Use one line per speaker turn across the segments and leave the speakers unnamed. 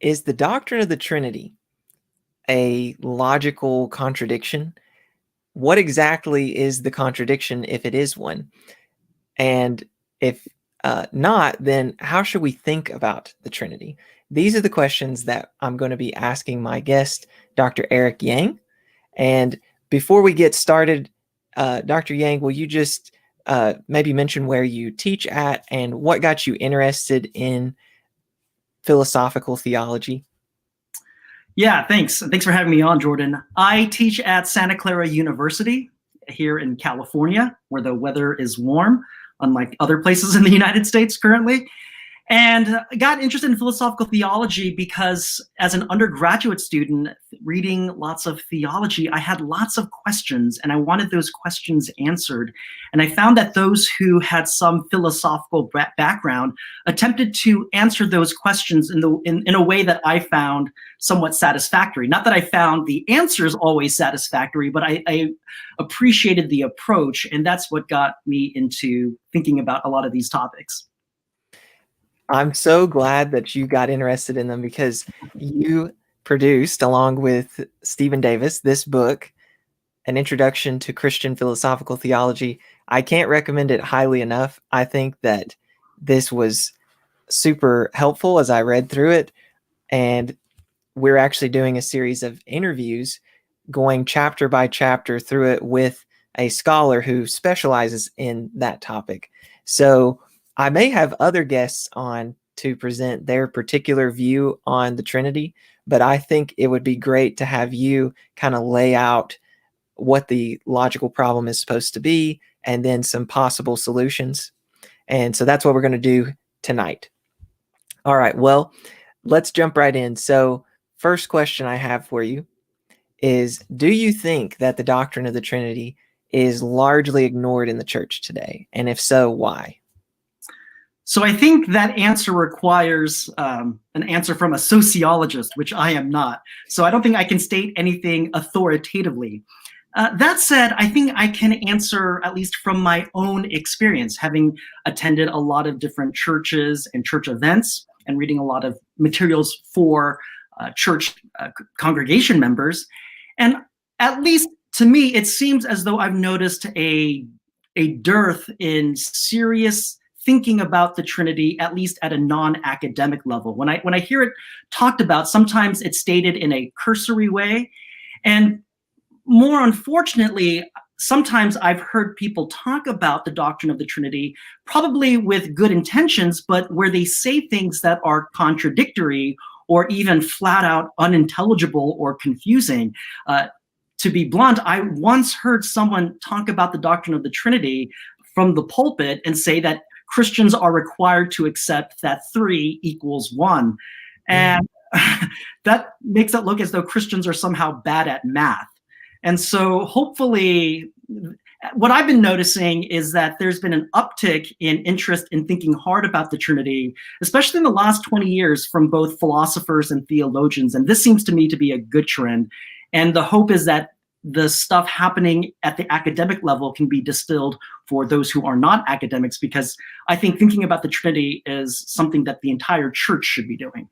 Is the doctrine of the Trinity a logical contradiction? What exactly is the contradiction, if it is one? And if not, then how should we think about the Trinity? These are the questions that I'm going to be asking my guest, Dr. Eric Yang. And before we get started, Dr. Yang, will you just maybe mention where you teach at and what got you interested in philosophical theology?
Yeah, thanks. Thanks for having me on, Jordan. I teach at Santa Clara University here in California, where the weather is warm, unlike other places in the United States currently. And I got interested in philosophical theology because as an undergraduate student reading lots of theology, I had lots of questions and I wanted those questions answered. And I found that those who had some philosophical background attempted to answer those questions in a way that I found somewhat satisfactory. Not that I found the answers always satisfactory, but I appreciated the approach, and that's what got me into thinking about a lot of these topics.
I'm so glad that you got interested in them because you produced, along with Stephen Davis, this book, An Introduction to Christian Philosophical Theology. I can't recommend it highly enough. I think that this was super helpful as I read through it. And we're actually doing a series of interviews going chapter by chapter through it with a scholar who specializes in that topic. So I may have other guests on to present their particular view on the Trinity, but I think it would be great to have you kind of lay out what the logical problem is supposed to be and then some possible solutions. And so that's what we're going to do tonight. All right, well, let's jump right in. So first question I have for you is, do you think that the doctrine of the Trinity is largely ignored in the church today? And if so, why?
So I think that answer requires an answer from a sociologist, which I am not. So I don't think I can state anything authoritatively. That said, I think I can answer at least from my own experience, having attended a lot of different churches and church events and reading a lot of materials for church congregation members. And at least to me, it seems as though I've noticed a dearth in serious thinking about the Trinity, at least at a non-academic level. When I hear it talked about, sometimes it's stated in a cursory way. And more unfortunately, sometimes I've heard people talk about the doctrine of the Trinity, probably with good intentions, but where they say things that are contradictory or even flat out unintelligible or confusing. To be blunt, I once heard someone talk about the doctrine of the Trinity from the pulpit and say that Christians are required to accept that 3 equals 1. And that makes it look as though Christians are somehow bad at math. And so hopefully, what I've been noticing is that there's been an uptick in interest in thinking hard about the Trinity, especially in the last 20 years from both philosophers and theologians. And this seems to me to be a good trend. And the hope is that the stuff happening at the academic level can be distilled for those who are not academics, because I think thinking about the Trinity is something that the entire church should be doing.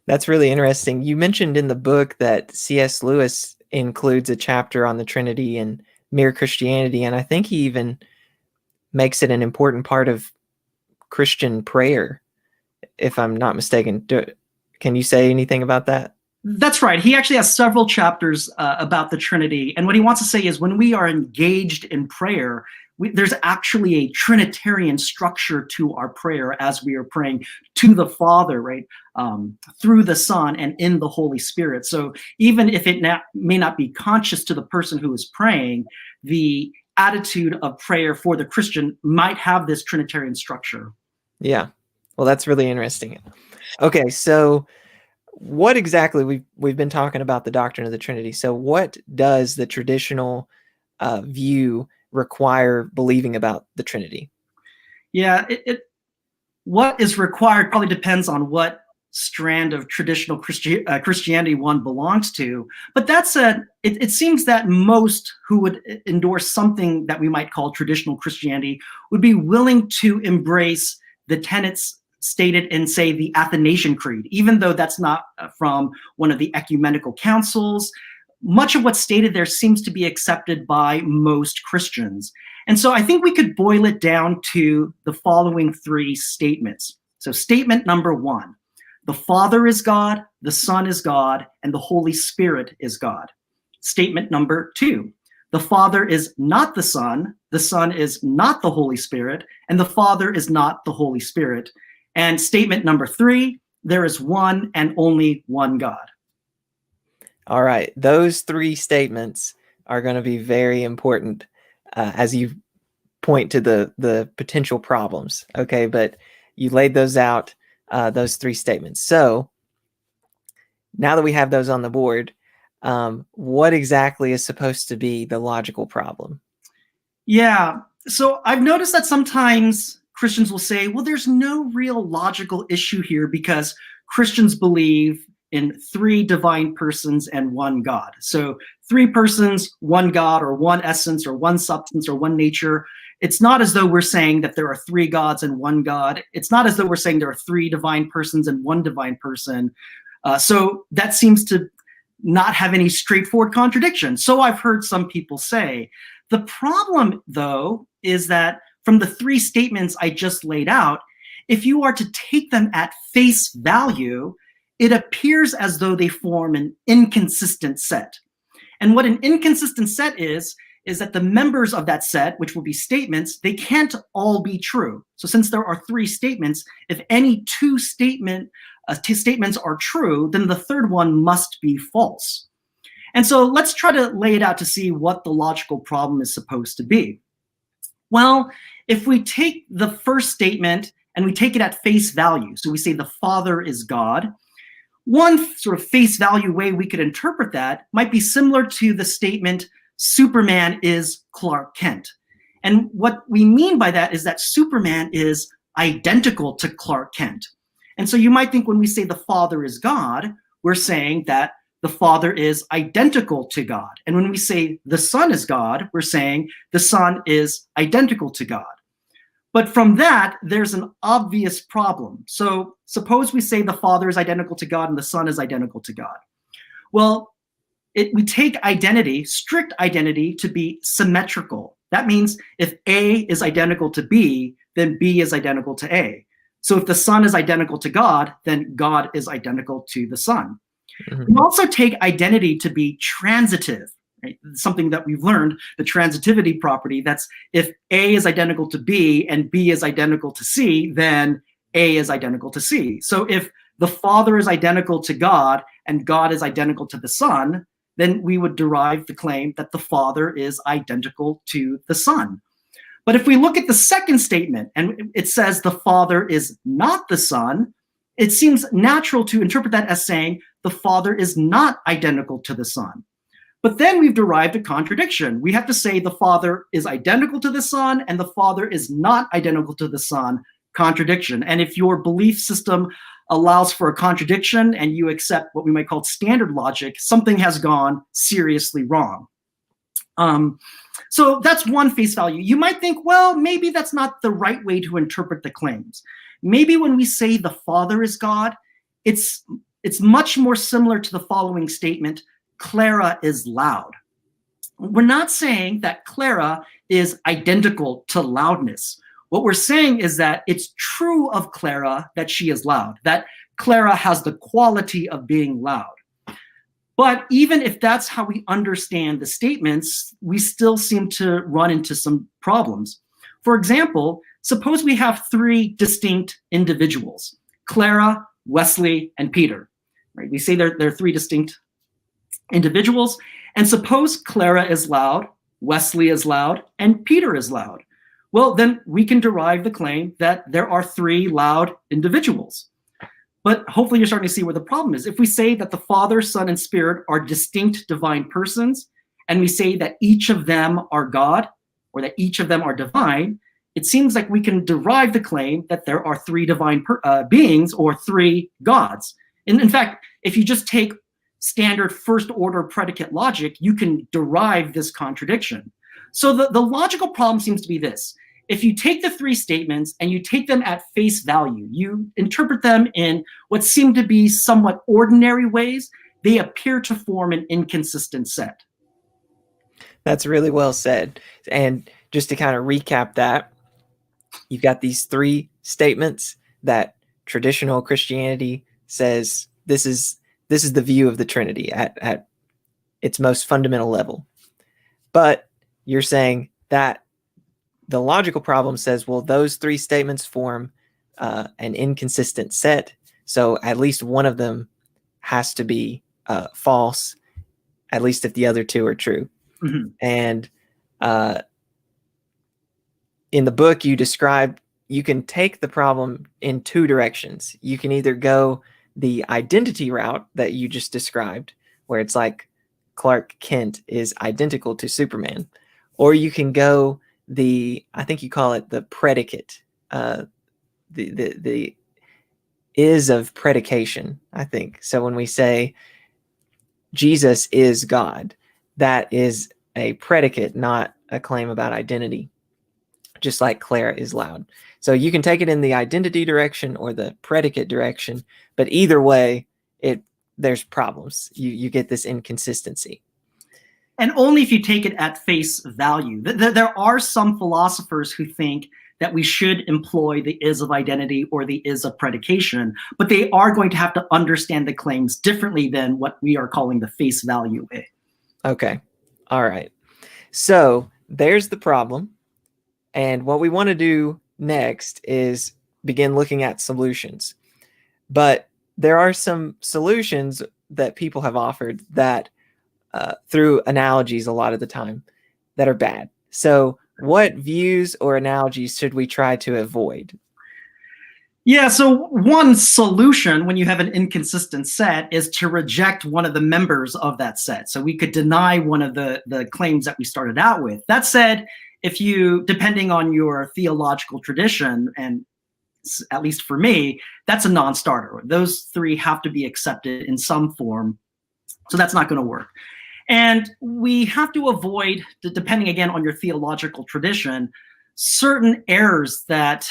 That's really interesting. You mentioned in the book that C.S. Lewis includes a chapter on the Trinity and mere Christianity, and I think he even makes it an important part of Christian prayer, if I'm not mistaken. Can you say anything about that?
That's right. He actually has several chapters about the Trinity. And what he wants to say is when we are engaged in prayer, there's actually a Trinitarian structure to our prayer as we are praying to the Father, right? Through the Son and in the Holy Spirit. So even if it may not be conscious to the person who is praying, the attitude of prayer for the Christian might have this Trinitarian structure.
Yeah. Well, that's really interesting. Okay, so what exactly we've been talking about the doctrine of the Trinity. So what does the traditional view require believing about the Trinity?
Yeah, what is required probably depends on what strand of traditional Christianity one belongs to. But that said, it seems that most who would endorse something that we might call traditional Christianity would be willing to embrace the tenets stated in, say, the Athanasian Creed, even though that's not from one of the ecumenical councils. Much of what's stated there seems to be accepted by most Christians. And so I think we could boil it down to the following three statements. So statement number one, the Father is God, the Son is God, and the Holy Spirit is God. Statement number two, the Father is not the Son is not the Holy Spirit, and the Father is not the Holy Spirit. And statement number three, there is one and only one God.
All right, those three statements are going to be very important as you point to the potential problems. Okay, but you laid those out, those three statements. So now that we have those on the board, what exactly is supposed to be the logical problem?
Yeah, so I've noticed that sometimes Christians will say, well, there's no real logical issue here because Christians believe in three divine persons and one God. So three persons, one God, or one essence, or one substance, or one nature. It's not as though we're saying that there are three gods and one God. It's not as though we're saying there are three divine persons and one divine person. So that seems to not have any straightforward contradiction. So I've heard some people say. The problem, though, is that from the three statements I just laid out, if you are to take them at face value, it appears as though they form an inconsistent set. And what an inconsistent set is that the members of that set, which will be statements, they can't all be true. So since there are three statements, if any two statements are true, then the third one must be false. And so let's try to lay it out to see what the logical problem is supposed to be. Well, if we take the first statement and we take it at face value, so we say the Father is God, one sort of face value way we could interpret that might be similar to the statement, Superman is Clark Kent. And what we mean by that is that Superman is identical to Clark Kent. And so you might think when we say the Father is God, we're saying that the Father is identical to God. And when we say the Son is God, we're saying the Son is identical to God. But from that, there's an obvious problem. So suppose we say the Father is identical to God and the Son is identical to God. Well, we take identity, strict identity, to be symmetrical. That means if A is identical to B, then B is identical to A. So if the Son is identical to God, then God is identical to the Son. Mm-hmm. We also take identity to be transitive. Right? Something that we've learned, the transitivity property, that's if A is identical to B and B is identical to C, then A is identical to C. So if the Father is identical to God and God is identical to the Son, then we would derive the claim that the Father is identical to the Son. But if we look at the second statement and it says the Father is not the Son, it seems natural to interpret that as saying the Father is not identical to the Son. But then we've derived a contradiction. We have to say the Father is identical to the Son and the Father is not identical to the Son. Contradiction. And if your belief system allows for a contradiction and you accept what we might call standard logic, something has gone seriously wrong. So that's one face value. You might think, well, maybe that's not the right way to interpret the claims. Maybe when we say the Father is God, it's much more similar to the following statement, Clara is loud. We're not saying that Clara is identical to loudness. What we're saying is that it's true of Clara that she is loud, that Clara has the quality of being loud. But even if that's how we understand the statements, we still seem to run into some problems. For example, suppose we have three distinct individuals, Clara, Wesley, and Peter. Right? We say they're three distinct individuals, and suppose Clara is loud, Wesley is loud, and Peter is loud. Well, then we can derive the claim that there are three loud individuals. But hopefully you're starting to see where the problem is. If we say that the Father, Son, and Spirit are distinct divine persons, and we say that each of them are God, or that each of them are divine, it seems like we can derive the claim that there are three divine beings or three gods. In fact, if you just take standard first-order predicate logic, you can derive this contradiction. So the logical problem seems to be this. if you take the three statements and you take them at face value, you interpret them in what seem to be somewhat ordinary ways, they appear to form an inconsistent set.
That's really well said. And just to kind of recap that, you've got these three statements that traditional Christianity says this is the view of the Trinity at its most fundamental level. But you're saying that the logical problem says, well, those three statements form an inconsistent set, so at least one of them has to be false, at least if the other two are true.
Mm-hmm.
And in the book, you describe you can take the problem in two directions. You can either go the identity route that you just described, where it's like Clark Kent is identical to Superman, or you can go I think you call it the predicate, the is of predication, I think. So when we say Jesus is God, that is a predicate, not a claim about identity, just like Clara is loud. So you can take it in the identity direction or the predicate direction, but either way, there's problems. You get this inconsistency.
And only if you take it at face value. There are some philosophers who think that we should employ the is of identity or the is of predication, but they are going to have to understand the claims differently than what we are calling the face value way.
Okay. All right. So there's the problem. And what we want to do next is begin looking at solutions. But there are some solutions that people have offered that through analogies a lot of the time that are bad. So what views or analogies should we try to avoid?
Yeah, so one solution when you have an inconsistent set is to reject one of the members of that set. So we could deny one of the claims that we started out with. That said, if you, depending on your theological tradition, and at least for me, that's a non-starter. Those three have to be accepted in some form. So that's not going to work. And we have to avoid, depending again on your theological tradition, certain errors that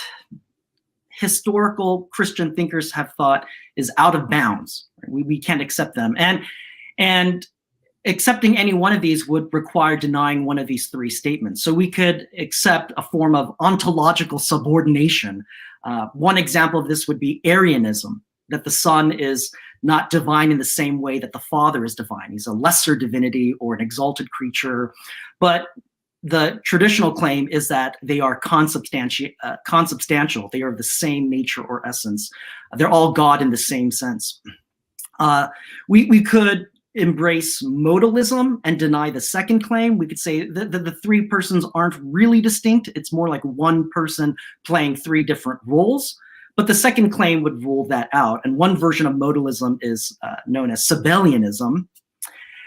historical Christian thinkers have thought is out of bounds. We can't accept them. And accepting any one of these would require denying one of these three statements. So we could accept a form of ontological subordination. One example of this would be Arianism, that the Son is not divine in the same way that the Father is divine. He's a lesser divinity or an exalted creature. But the traditional claim is that they are consubstantial. They are the same nature or essence. They're all God in the same sense. We could embrace modalism and deny the second claim. We could say that the three persons aren't really distinct. It's more like one person playing three different roles. But the second claim would rule that out. And one version of modalism is known as Sabellianism.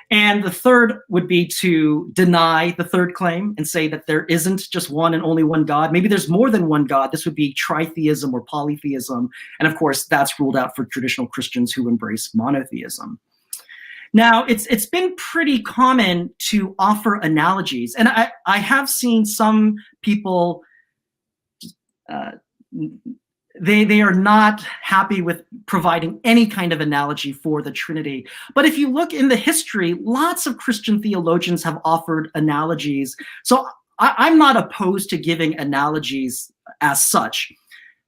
And the third would be to deny the third claim and say that there isn't just one and only one God. Maybe there's more than one God. This would be tritheism or polytheism. And of course, that's ruled out for traditional Christians who embrace monotheism. Now, it's been pretty common to offer analogies. And I have seen some people, they are not happy with providing any kind of analogy for the Trinity. But if you look in the history, lots of Christian theologians have offered analogies. So I'm not opposed to giving analogies as such.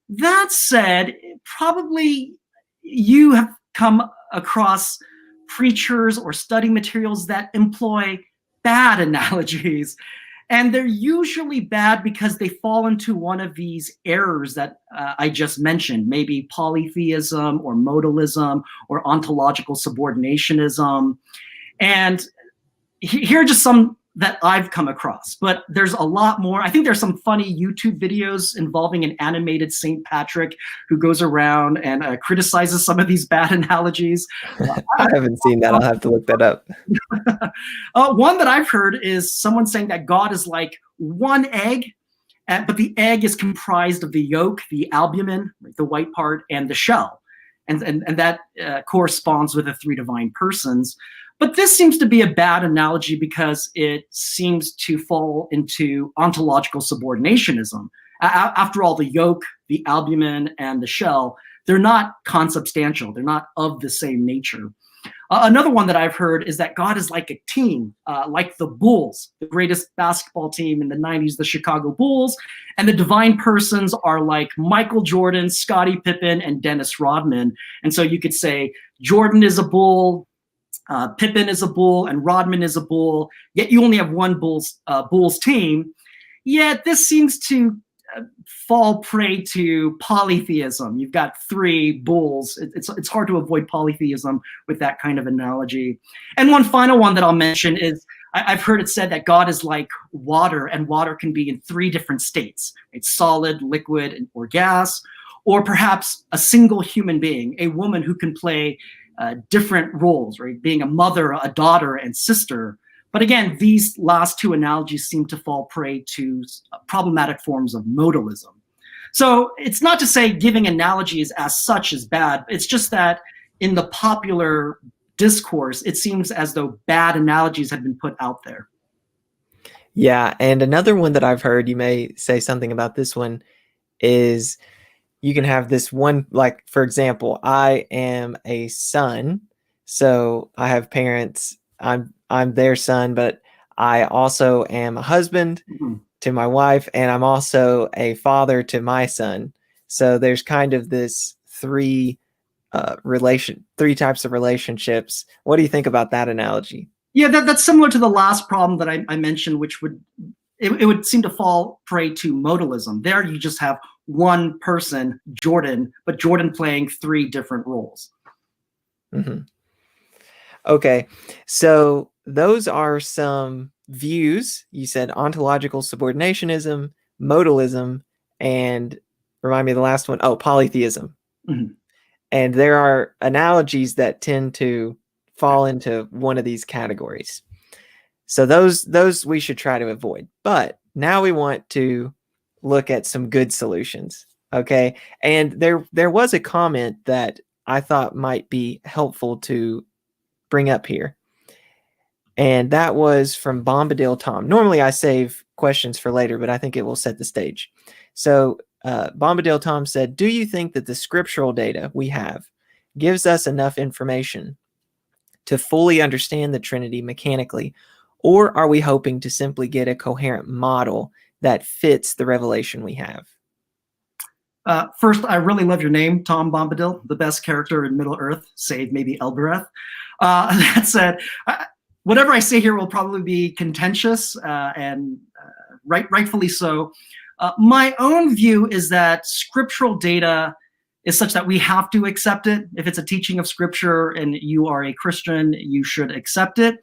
That said, probably you have come across preachers or study materials that employ bad analogies. And they're usually bad because they fall into one of these errors that I just mentioned, maybe polytheism or modalism or ontological subordinationism. And here are just some that I've come across, but there's a lot more. I think there's some funny YouTube videos involving an animated St. Patrick who goes around and criticizes some of these bad analogies.
I haven't seen that. I'll have to look that up.
One that I've heard is someone saying that God is like one egg, but the egg is comprised of the yolk, the albumin, the white part, and the shell. And that corresponds with the three divine persons. But this seems to be a bad analogy because it seems to fall into ontological subordinationism. After all, the yolk, the albumin, and the shell, they're not consubstantial. They're not of the same nature. Another one that I've heard is that God is like a team, like the Bulls, the greatest basketball team in the 90s, the Chicago Bulls, and the divine persons are like Michael Jordan, Scottie Pippen, and Dennis Rodman. And so you could say Jordan is a Bull, Pippen is a Bull, and Rodman is a Bull, yet you only have one Bulls team. Yet this seems to fall prey to polytheism. You've got three bulls. It's hard to avoid polytheism with that kind of analogy. And one final one that I'll mention is I've heard it said that God is like water, and water can be in three different states. It's solid, liquid, or gas, or perhaps a single human being, a woman who can play different roles, right? Being a mother, a daughter, and sister. But again, these last two analogies seem to fall prey to problematic forms of modalism. So it's not to say giving analogies as such is bad. It's just that in the popular discourse, it seems as though bad analogies have been put out there.
Yeah, and another one that I've heard, you may say something about this one, is you can have this one, like, for example, I am a son, so I have parents, I'm their son, but I also am a husband to my wife, and I'm also a father to my son. So there's kind of this three types of relationships. What do you think about that analogy?
Yeah, that's similar to the last problem that I mentioned, which would seem to fall prey to modalism. There you just have one person, Jordan, but Jordan playing three different roles.
Mm-hmm. Okay, so those are some views. You said ontological subordinationism, modalism, and remind me of the last one. Oh, polytheism.
Mm-hmm.
And there are analogies that tend to fall into one of these categories. So those we should try to avoid. But now we want to look at some good solutions. Okay. And there was a comment that I thought might be helpful to bring up here. And that was from Bombadil Tom. Normally I save questions for later, but I think it will set the stage. So Bombadil Tom said, do you think that the scriptural data we have gives us enough information to fully understand the Trinity mechanically, or are we hoping to simply get a coherent model that fits the revelation we have?
First, I really love your name, Tom Bombadil, the best character in Middle Earth, save maybe Elbereth. That said, whatever I say here will probably be contentious and rightfully so. My own view is that scriptural data is such that we have to accept it. If it's a teaching of scripture and you are a Christian, you should accept it.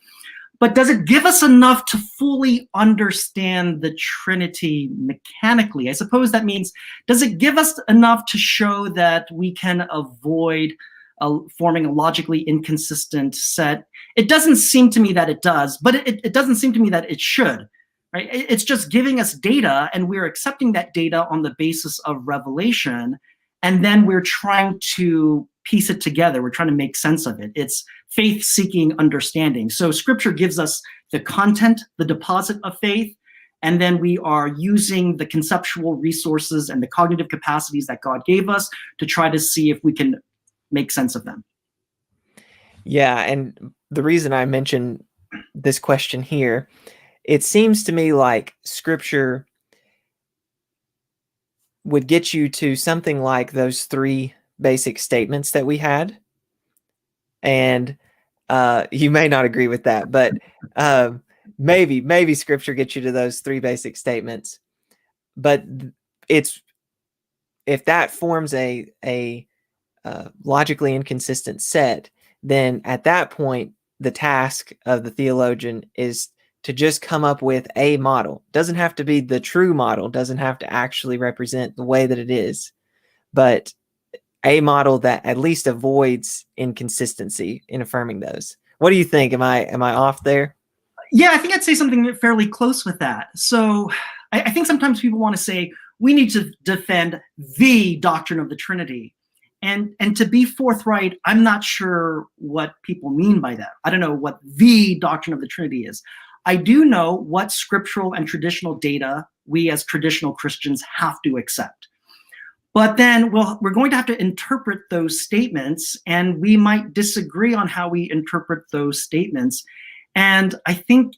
But does it give us enough to fully understand the Trinity mechanically? I suppose that means, does it give us enough to show that we can avoid forming a logically inconsistent set? It doesn't seem to me that it does, but it doesn't seem to me that it should. Right? It's just giving us data, and we're accepting that data on the basis of revelation, and then we're trying to piece it together. We're trying to make sense of it. It's faith-seeking understanding. So scripture gives us the content, the deposit of faith, and then we are using the conceptual resources and the cognitive capacities that God gave us to try to see if we can make sense of them.
Yeah, and the reason I mentioned this question here, it seems to me like scripture would get you to something like those three basic statements that we had. And you may not agree with that, but maybe scripture gets you to those three basic statements. But if that forms a logically inconsistent set, then at that point, the task of the theologian is to just come up with a model. Doesn't have to be the true model, doesn't have to actually represent the way that it is, but a model that at least avoids inconsistency in affirming those. What do you think? Am I off there?
Yeah, I think I'd say something fairly close with that. So I think sometimes people want to say we need to defend the doctrine of the Trinity. And to be forthright, I'm not sure what people mean by that. I don't know what the doctrine of the Trinity is. I do know what scriptural and traditional data we as traditional Christians have to accept. But then we're going to have to interpret those statements, and we might disagree on how we interpret those statements. And I think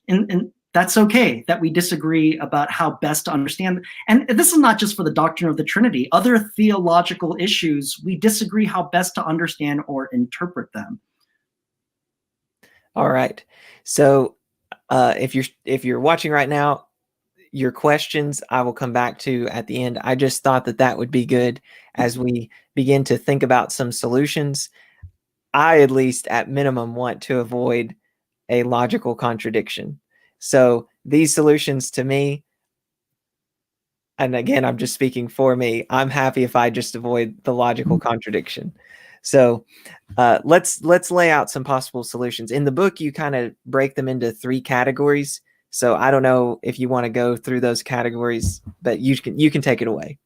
that's okay that we disagree about how best to understand. And this is not just for the doctrine of the Trinity. Other theological issues, we disagree how best to understand or interpret them.
All right. So if you're watching right now, your questions I will come back to at the end. I just thought that would be good as we begin to think about some solutions. I, at least at minimum, want to avoid a logical contradiction. So these solutions to me, and again, I'm just speaking for me, I'm happy if I just avoid the logical contradiction. So let's lay out some possible solutions. In the book, you kind of break them into 3 categories. So I don't know if you want to go through those categories, but you can take it away.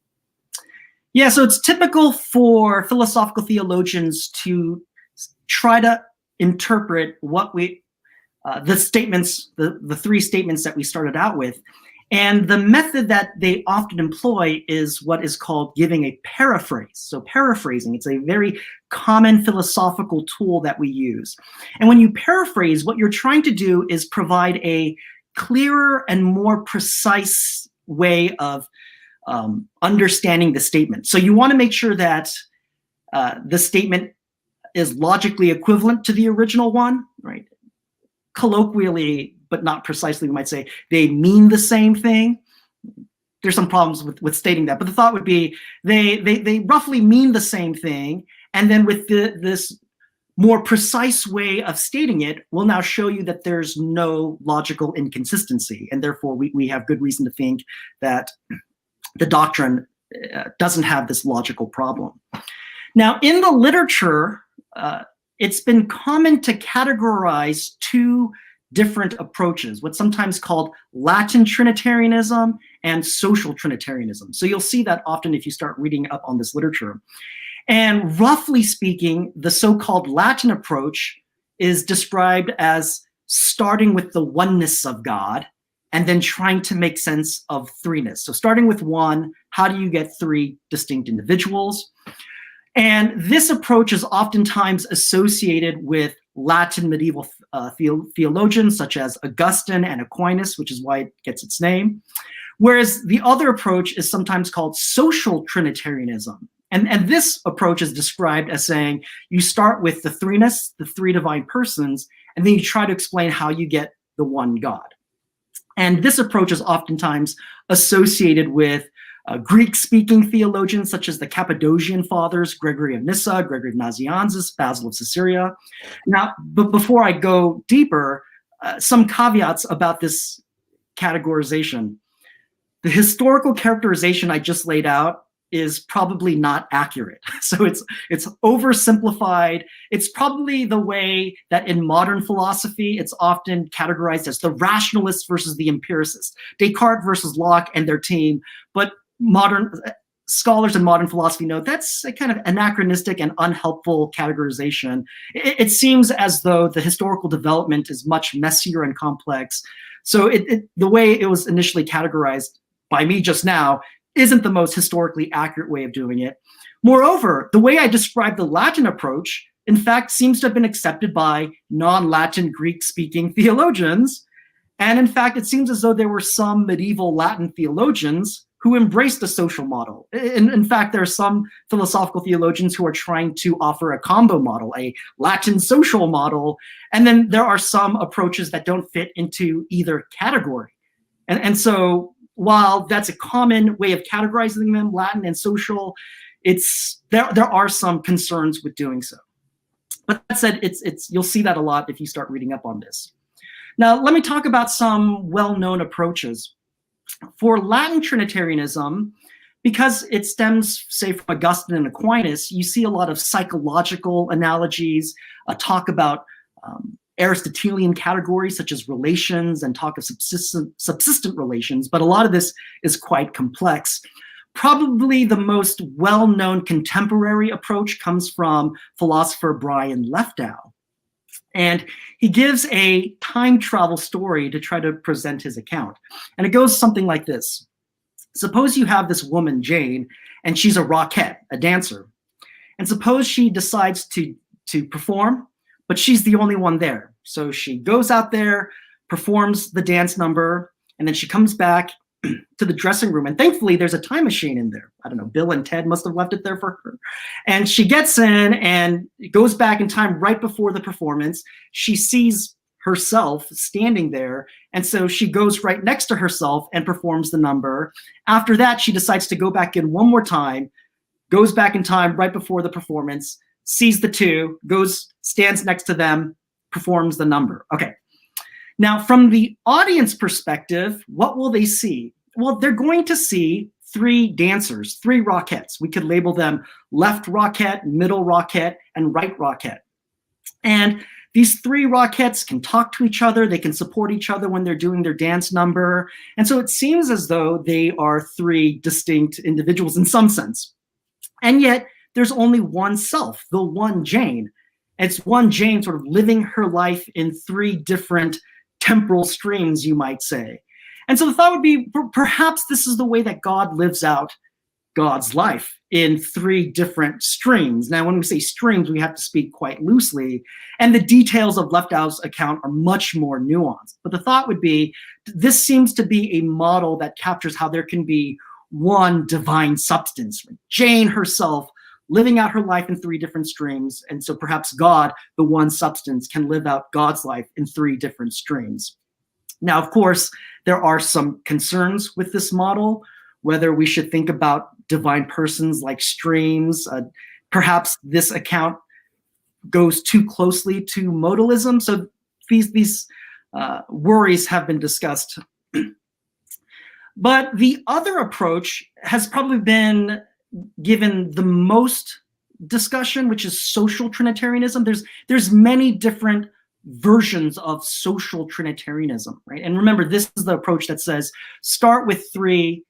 Yeah, so it's typical for philosophical theologians to try to interpret what the statements, the 3 statements that we started out with. And the method that they often employ is what is called giving a paraphrase. So paraphrasing, it's a very common philosophical tool that we use. And when you paraphrase, what you're trying to do is provide a clearer and more precise way of understanding the statement. So you want to make sure that the statement is logically equivalent to the original one, right? Colloquially, but not precisely, we might say they mean the same thing. There's some problems with stating that, but the thought would be they roughly mean the same thing, and then with this more precise way of stating it, we'll now show you that there's no logical inconsistency, and therefore we have good reason to think that the doctrine doesn't have this logical problem. Now, in the literature, it's been common to categorize 2 different approaches, what's sometimes called Latin Trinitarianism and social Trinitarianism. So you'll see that often if you start reading up on this literature. And roughly speaking, the so-called Latin approach is described as starting with the oneness of God and then trying to make sense of threeness. So starting with 1, how do you get 3 distinct individuals? And this approach is oftentimes associated with Latin medieval theologians such as Augustine and Aquinas, which is why it gets its name. Whereas the other approach is sometimes called social Trinitarianism. And this approach is described as saying you start with the threeness, the 3 divine persons, and then you try to explain how you get the one God. And this approach is oftentimes associated with Greek-speaking theologians such as the Cappadocian Fathers, Gregory of Nyssa, Gregory of Nazianzus, Basil of Caesarea. Now, but before I go deeper, some caveats about this categorization. The historical characterization I just laid out is probably not accurate. So it's oversimplified. It's probably the way that in modern philosophy, it's often categorized as the rationalists versus the empiricists, Descartes versus Locke and their team. But modern scholars in modern philosophy know that's a kind of anachronistic and unhelpful categorization. It seems as though the historical development is much messier and complex. So the way it was initially categorized by me just now isn't the most historically accurate way of doing it. Moreover, the way I described the Latin approach, in fact, seems to have been accepted by non-Latin Greek-speaking theologians. And in fact, it seems as though there were some medieval Latin theologians who embraced the social model. In fact, there are some philosophical theologians who are trying to offer a combo model, a Latin social model. And then there are some approaches that don't fit into either category. And so while that's a common way of categorizing them, Latin and social, there are some concerns with doing so. But that said, you'll see that a lot if you start reading up on this. Now, let me talk about some well-known approaches. For Latin Trinitarianism, because it stems, say, from Augustine and Aquinas, you see a lot of psychological analogies, talk about Aristotelian categories such as relations and talk of subsistent relations, but a lot of this is quite complex. Probably the most well-known contemporary approach comes from philosopher Brian Leftow. And he gives a time travel story to try to present his account. And it goes something like this. Suppose you have this woman, Jane, and she's a rockette, a dancer. And suppose she decides to perform, but she's the only one there. So she goes out there, performs the dance number, and then she comes back to the dressing room. And thankfully, there's a time machine in there. I don't know, Bill and Ted must have left it there for her. And she gets in and goes back in time right before the performance. She sees herself standing there. And so she goes right next to herself and performs the number. After that, she decides to go back in one more time, goes back in time right before the performance, sees the two, goes, stands next to them, performs the number. Okay. Now, from the audience perspective, what will they see? Well, they're going to see three dancers, three rockettes. We could label them left rockette, middle rockette, and right rockette. And these three rockettes can talk to each other. They can support each other when they're doing their dance number. And so it seems as though they are three distinct individuals in some sense. And yet there's only one self, the one Jane. It's one Jane sort of living her life in three different temporal streams, you might say. And so the thought would be, perhaps this is the way that God lives out God's life in three different streams. Now, when we say streams, we have to speak quite loosely, and the details of Leftow's account are much more nuanced. But the thought would be, this seems to be a model that captures how there can be one divine substance, Jane herself living out her life in three different streams. And so perhaps God, the one substance, can live out God's life in three different streams. Now, of course, there are some concerns with this model, whether we should think about divine persons like streams. Perhaps this account goes too closely to modalism. So these worries have been discussed. But the other approach has probably been given the most discussion, which is social Trinitarianism. There's many different versions of social Trinitarianism, right? And remember, this is the approach that says, start with three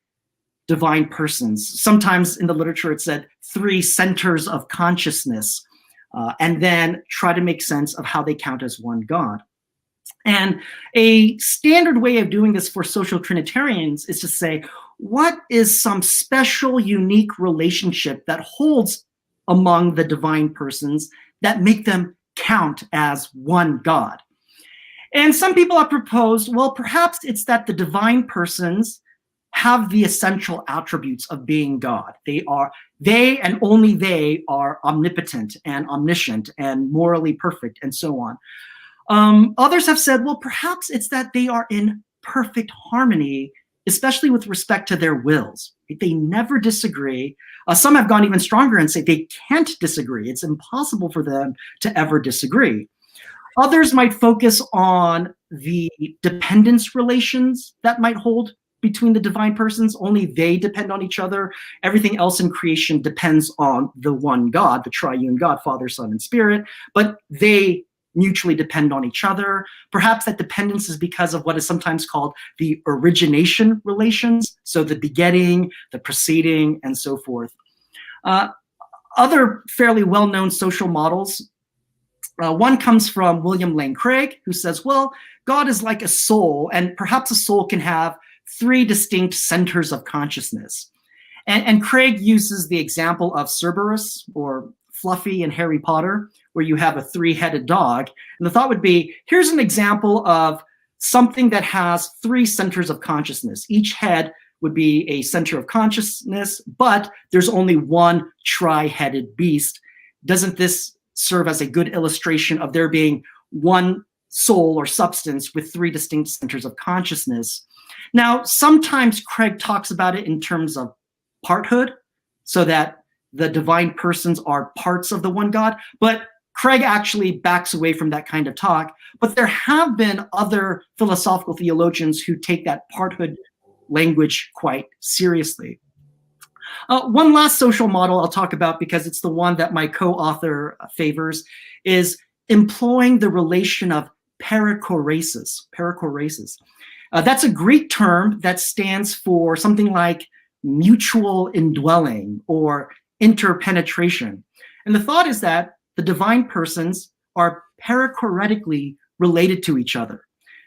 divine persons. Sometimes in the literature it said three centers of consciousness, and then try to make sense of how they count as one God. And a standard way of doing this for social Trinitarians is to say, what is some special, unique relationship that holds among the divine persons that make them count as one God? And some people have proposed, well, perhaps it's that the divine persons have the essential attributes of being God. They and only they are omnipotent and omniscient and morally perfect and so on. Others have said, well, perhaps it's that they are in perfect harmony, especially with respect to their wills. They never disagree. Some have gone even stronger and say they can't disagree. It's impossible for them to ever disagree. Others might focus on the dependence relations that might hold between the divine persons. Only they depend on each other. Everything else in creation depends on the one God, the triune God, Father, Son, and Spirit, but they mutually depend on each other. Perhaps that dependence is because of what is sometimes called the origination relations, so the begetting, the preceding, and so forth. Other fairly well-known social models, one comes from William Lane Craig, who says, well, God is like a soul, and perhaps a soul can have three distinct centers of consciousness. And Craig uses the example of Cerberus, or Fluffy in Harry Potter, where you have a three-headed dog. And the thought would be, here's an example of something that has three centers of consciousness. Each head would be a center of consciousness, but there's only one tri-headed beast. Doesn't this serve as a good illustration of there being one soul or substance with three distinct centers of consciousness? Now, sometimes Craig talks about it in terms of parthood, so that the divine persons are parts of the one God, but Craig actually backs away from that kind of talk. But there have been other philosophical theologians who take that parthood language quite seriously. One last social model I'll talk about, because it's the one that my co-author favors, is employing the relation of perichoresis. Perichoresis. That's a Greek term that stands for something like mutual indwelling or interpenetration. And the thought is that the divine persons are perichoretically related to each other.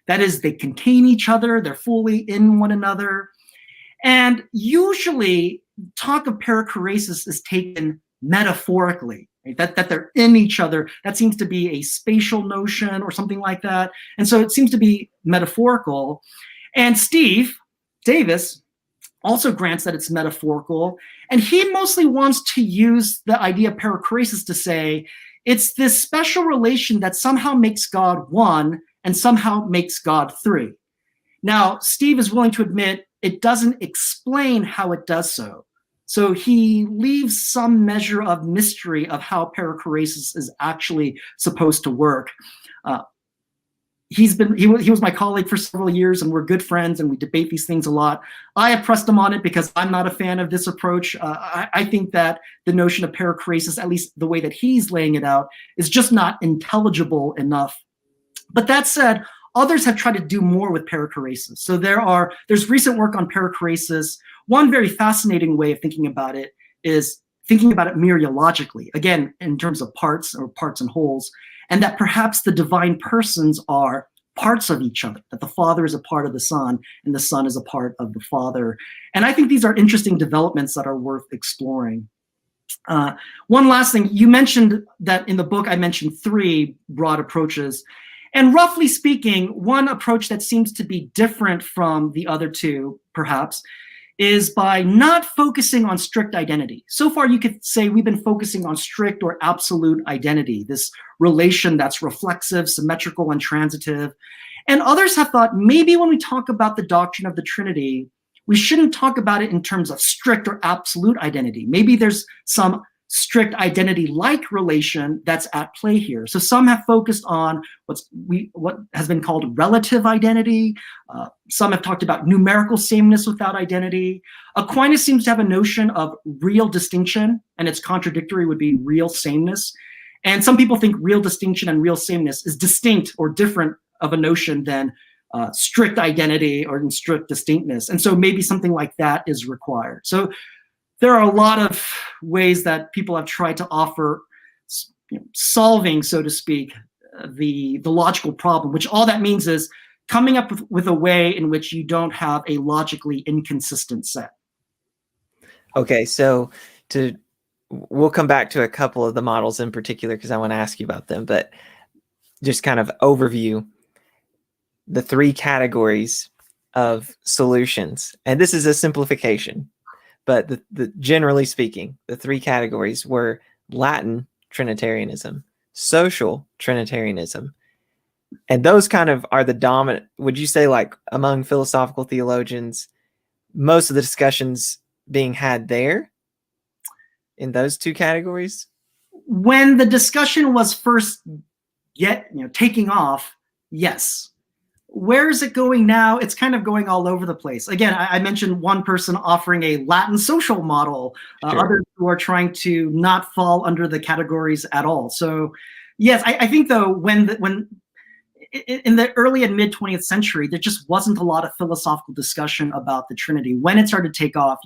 That is, they contain each other, they're fully in one another. And usually, talk of perichoresis is taken metaphorically, right? That they're in each other. That seems to be a spatial notion or something like that. And so it seems to be metaphorical. And Steve Davis also grants that it's metaphorical. And he mostly wants to use the idea of perichoresis to say it's this special relation that somehow makes God one and somehow makes God three. Now, Steve is willing to admit it doesn't explain how it does so. So he leaves some measure of mystery of how perichoresis is actually supposed to work. He was my colleague for several years, and we're good friends, and we debate these things a lot. I have pressed him on it because I'm not a fan of this approach. I think that the notion of perichoresis, at least the way that he's laying it out, is just not intelligible enough. But that said, others have tried to do more with perichoresis. So there's recent work on perichoresis. One very fascinating way of thinking about it is thinking about it mereologically, again, in terms of parts or parts and wholes, and that perhaps the divine persons are parts of each other, that the Father is a part of the Son and the Son is a part of the Father. And I think these are interesting developments that are worth exploring. One last thing, you mentioned that in the book I mentioned 3 broad approaches. And roughly speaking, one approach that seems to be different from the other 2, perhaps, is by not focusing on strict identity. So far, you could say we've been focusing on strict or absolute identity, this relation that's reflexive, symmetrical, and transitive. And others have thought maybe when we talk about the doctrine of the Trinity, we shouldn't talk about it in terms of strict or absolute identity. Maybe there's some strict identity-like relation that's at play here. So some have focused on what has been called relative identity. Some have talked about numerical sameness without identity. Aquinas seems to have a notion of real distinction, and its contradictory would be real sameness. And some people think real distinction and real sameness is distinct or different of a notion than strict identity or strict distinctness. And so maybe something like that is required. So there are a lot of ways that people have tried to offer solving, so to speak, the logical problem, which all that means is coming up with a way in which you don't have a logically inconsistent set.
Okay, so we'll come back to a couple of the models in particular because I want to ask you about them, but just kind of overview the 3 categories of solutions. And this is a simplification. But generally speaking, the 3 categories were Latin Trinitarianism, social Trinitarianism, and those kind of are the dominant. Would you say, like among philosophical theologians, most of the discussions being had there in those 2 categories?
When the discussion was first taking off, yes. Where is it going now? It's kind of going all over the place. Again, I mentioned one person offering a Latin social model,
Sure.
Others who are trying to not fall under the categories at all. So, yes, I think though when in the early and mid 20th century, there just wasn't a lot of philosophical discussion about the Trinity. When it started to take off,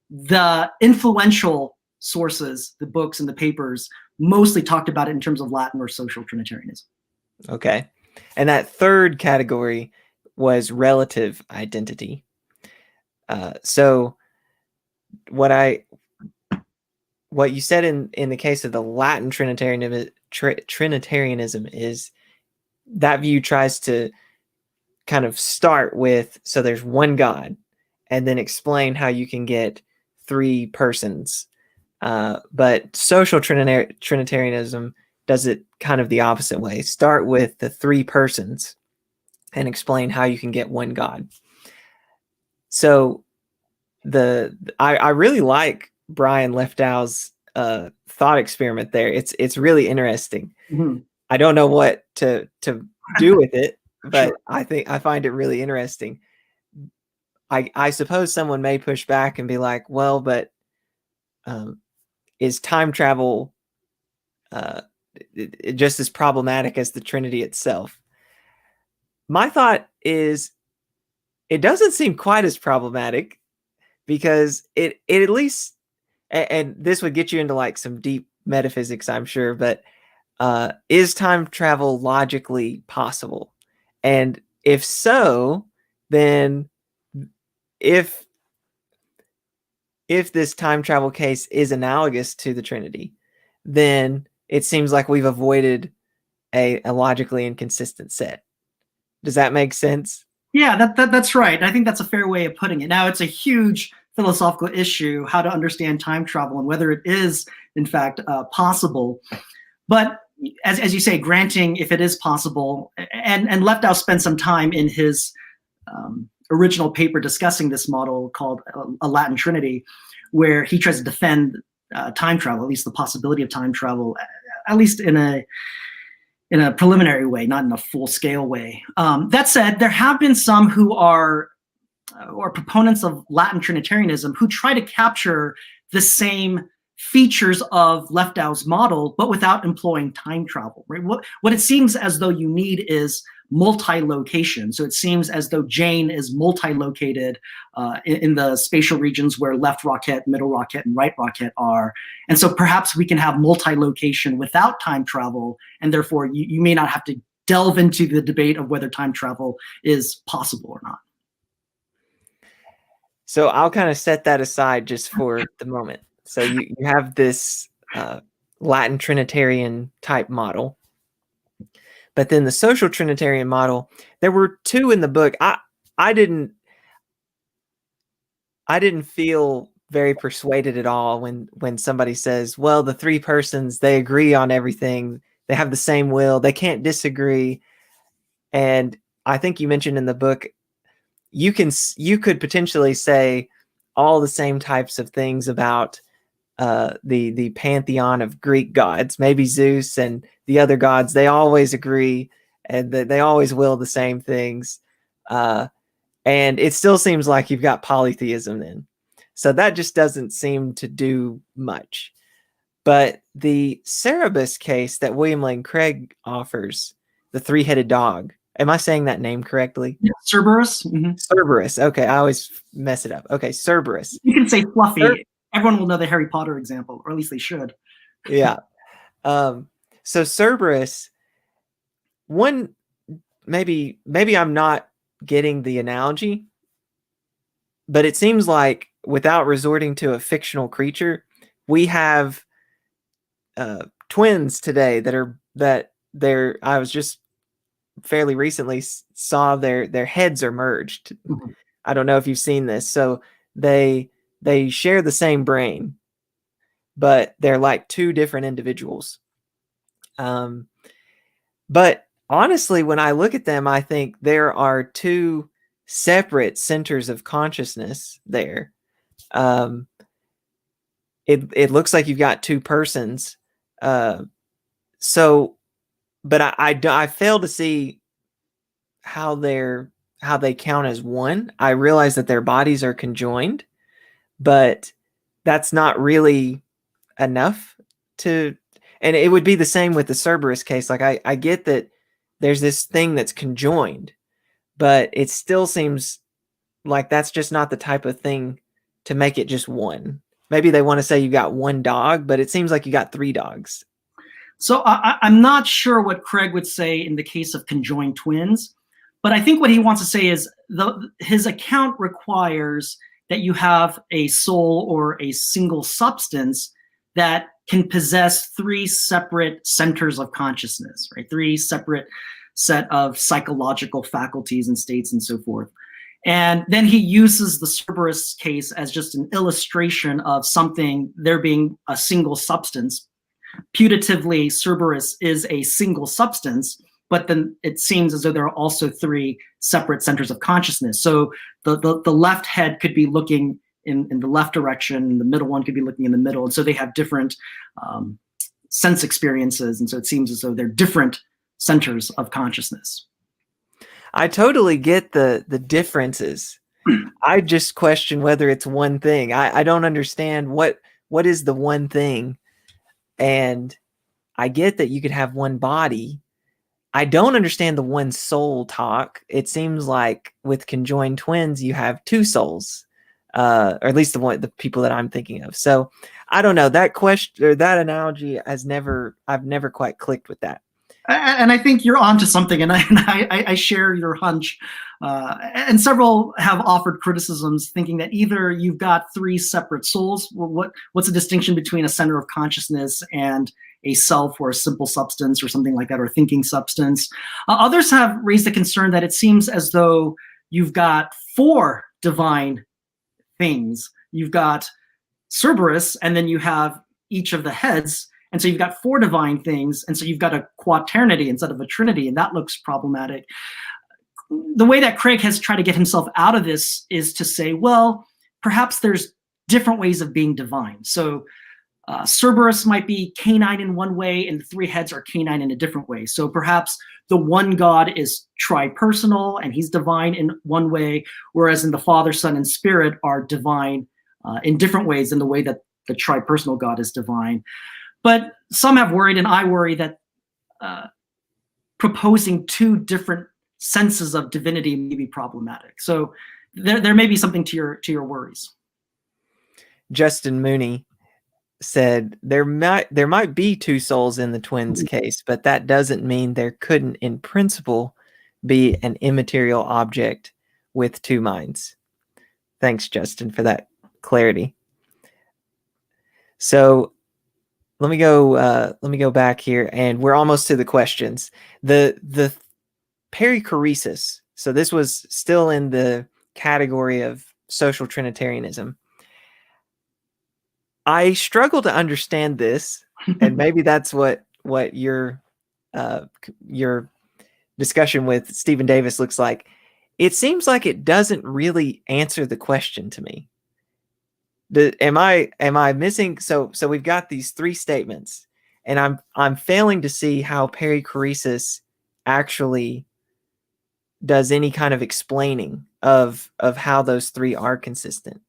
the influential sources, the books and the papers, mostly talked about it in terms of Latin or social Trinitarianism.
Okay. And that 3rd category was relative identity. So what you said in the case of the Latin Trinitarianism is that view tries to kind of start with, so there's one God, and then explain how you can get 3 persons. But social Trinitarianism does it kind of the opposite way. Start with the 3 persons and explain how you can get one God. So I really like Brian Leftow's thought experiment there. It's really interesting.
Mm-hmm.
I don't know what to do with it, but
Sure.
I find it really interesting. I suppose someone may push back and be like, well, but is time travel just as problematic as the Trinity itself? My thought is it doesn't seem quite as problematic because it at least, and this would get you into like some deep metaphysics, I'm sure, but is time travel logically possible? And if so, then if this time travel case is analogous to the Trinity, then it seems like we've avoided a logically inconsistent set. Does that make sense?
Yeah, that's right. I think that's a fair way of putting it. Now, it's a huge philosophical issue how to understand time travel and whether it is, in fact, possible. But as you say, granting if it is possible, and Leftow spent some time in his original paper discussing this model called a Latin Trinity, where he tries to defend time travel, at least the possibility of time travel, at least in a preliminary way, not in a full-scale way. That said, there have been some who are proponents of Latin Trinitarianism who try to capture the same features of Leftow's model, but without employing time travel. Right? What it seems as though you need is multi-location. So it seems as though Jane is multi-located in the spatial regions where left rocket, middle rocket, and right rocket are. And so perhaps we can have multi-location without time travel, and therefore you may not have to delve into the debate of whether time travel is possible or not.
So I'll kind of set that aside just for the moment. So you have this Latin Trinitarian type model. But then the social Trinitarian model, there were two in the book. I didn't feel very persuaded at all when somebody says, well, the three persons, they agree on everything. They have the same will. They can't disagree. And I think you mentioned in the book, you could potentially say all the same types of things about the pantheon of Greek gods, maybe Zeus and the other gods. They always agree and they always will the same things. And it still seems like you've got polytheism then. So that just doesn't seem to do much. But the Cerberus case that William Lane Craig offers, the three-headed dog, am I saying that name correctly?
Yeah, Cerberus. Mm-hmm.
Cerberus. Okay, I always mess it up. Okay, Cerberus.
You can say Fluffy. Everyone will know the Harry Potter example, or at least they should.
Yeah. So Cerberus, one, maybe I'm not getting the analogy, but it seems like without resorting to a fictional creature, we have twins today that I was just fairly recently saw their heads are merged. Mm-hmm. I don't know if you've seen this. So they share the same brain, but they're like two different individuals. But honestly, when I look at them, I think there are two separate centers of consciousness there. It looks like you've got two persons. But I fail to see how they count as one. I realize that their bodies are conjoined, but that's not really enough to, and it would be the same with the Cerberus case. Like I get that there's this thing that's conjoined, but it still seems like that's just not the type of thing to make it just one. Maybe they want to say you got one dog, but it seems like you got three dogs.
So I'm not sure what Craig would say in the case of conjoined twins, but I think what he wants to say is his account requires that you have a soul or a single substance that can possess three separate centers of consciousness, right? Three separate set of psychological faculties and states and so forth. And then he uses the Cerberus case as just an illustration of something, there being a single substance. Putatively, Cerberus is a single substance, but then it seems as though there are also three separate centers of consciousness. So the left head could be looking in the left direction, the middle one could be looking in the middle, and so they have different sense experiences, and so it seems as though they're different centers of consciousness.
I totally get the differences. I just question whether it's one thing. I don't understand what is the one thing. And I get that you could have one body. I don't understand the one soul talk. It seems like with conjoined twins, you have two souls. or at least the people that I'm thinking of. So I don't know, that question or that analogy I've never quite clicked with that.
And I think you're onto something, and I share your hunch. And several have offered criticisms, thinking that either you've got three separate souls. What's the distinction between a center of consciousness and a self or a simple substance or something like that, or thinking substance? Others have raised the concern that it seems as though you've got four divine things. You've got Cerberus, and then you have each of the heads. And so you've got four divine things, and so you've got a quaternity instead of a trinity, and that looks problematic. The way that Craig has tried to get himself out of this is to say, well, perhaps there's different ways of being divine. So Cerberus might be canine in one way, and the three heads are canine in a different way. So perhaps the one God is tri-personal, and he's divine in one way, whereas in the Father, Son, and Spirit are divine in different ways in the way that the tri-personal God is divine. But some have worried, and I worry, that proposing two different senses of divinity may be problematic. So there may be something to your worries.
Justin Mooney said there might be two souls in the twins case, but that doesn't mean there couldn't, in principle, be an immaterial object with two minds. Thanks, Justin, for that clarity. So let me go back here, and we're almost to the questions. The Perichoresis. So this was still in the category of social Trinitarianism. I struggle to understand this, and maybe that's what your discussion with Stephen Davis looks like. It seems like it doesn't really answer the question to me. Am I missing? So we've got these three statements, and I'm failing to see how perichoresis actually does any kind of explaining of how those three are consistent.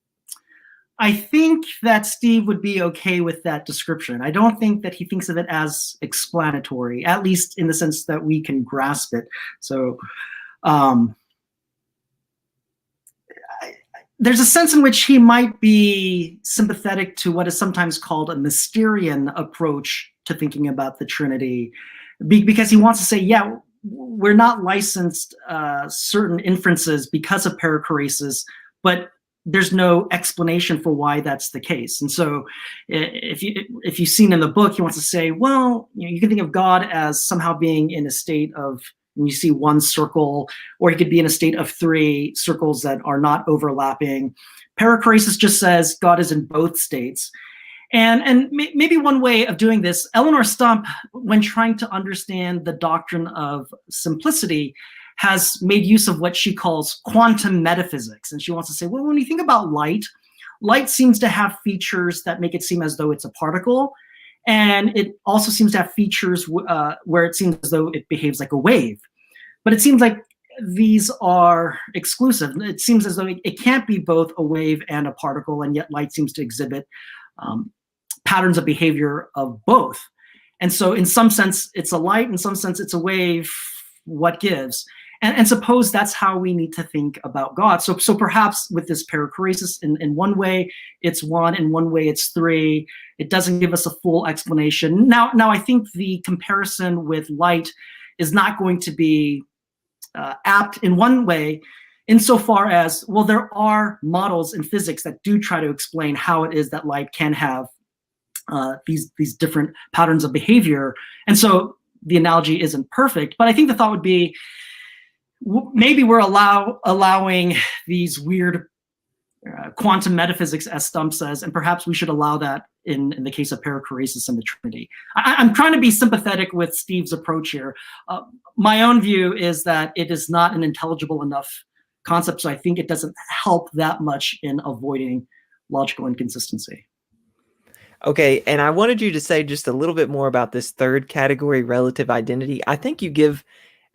I think that Steve would be okay with that description. I don't think that he thinks of it as explanatory, at least in the sense that we can grasp it. So there's a sense in which he might be sympathetic to what is sometimes called a Mysterian approach to thinking about the Trinity, because he wants to say, yeah, we're not licensed certain inferences because of perichoresis, but there's no explanation for why that's the case. And so if you've seen in the book, he wants to say, well, you can think of God as somehow being in a state of, when you see one circle, or he could be in a state of three circles that are not overlapping. Perichoresis just says God is in both states. And maybe one way of doing this, Eleanor Stump, when trying to understand the doctrine of simplicity, has made use of what she calls quantum metaphysics. And she wants to say, well, when you think about light seems to have features that make it seem as though it's a particle. And it also seems to have features where it seems as though it behaves like a wave. But it seems like these are exclusive. It seems as though it can't be both a wave and a particle, and yet light seems to exhibit patterns of behavior of both. And so in some sense, it's a light, in some sense, it's a wave. What gives? And suppose that's how we need to think about God. So perhaps with this perichoresis, in one way it's one, in one way it's three. It doesn't give us a full explanation. Now I think the comparison with light is not going to be apt in one way, insofar as, well, there are models in physics that do try to explain how it is that light can have these different patterns of behavior. And so the analogy isn't perfect, but I think the thought would be, maybe we're allowing these weird quantum metaphysics, as Stump says, and perhaps we should allow that in the case of perichoresis and the Trinity. I'm trying to be sympathetic with Steve's approach here. My own view is that it is not an intelligible enough concept, so I think it doesn't help that much in avoiding logical inconsistency.
Okay, and I wanted you to say just a little bit more about this third category, relative identity. I think you give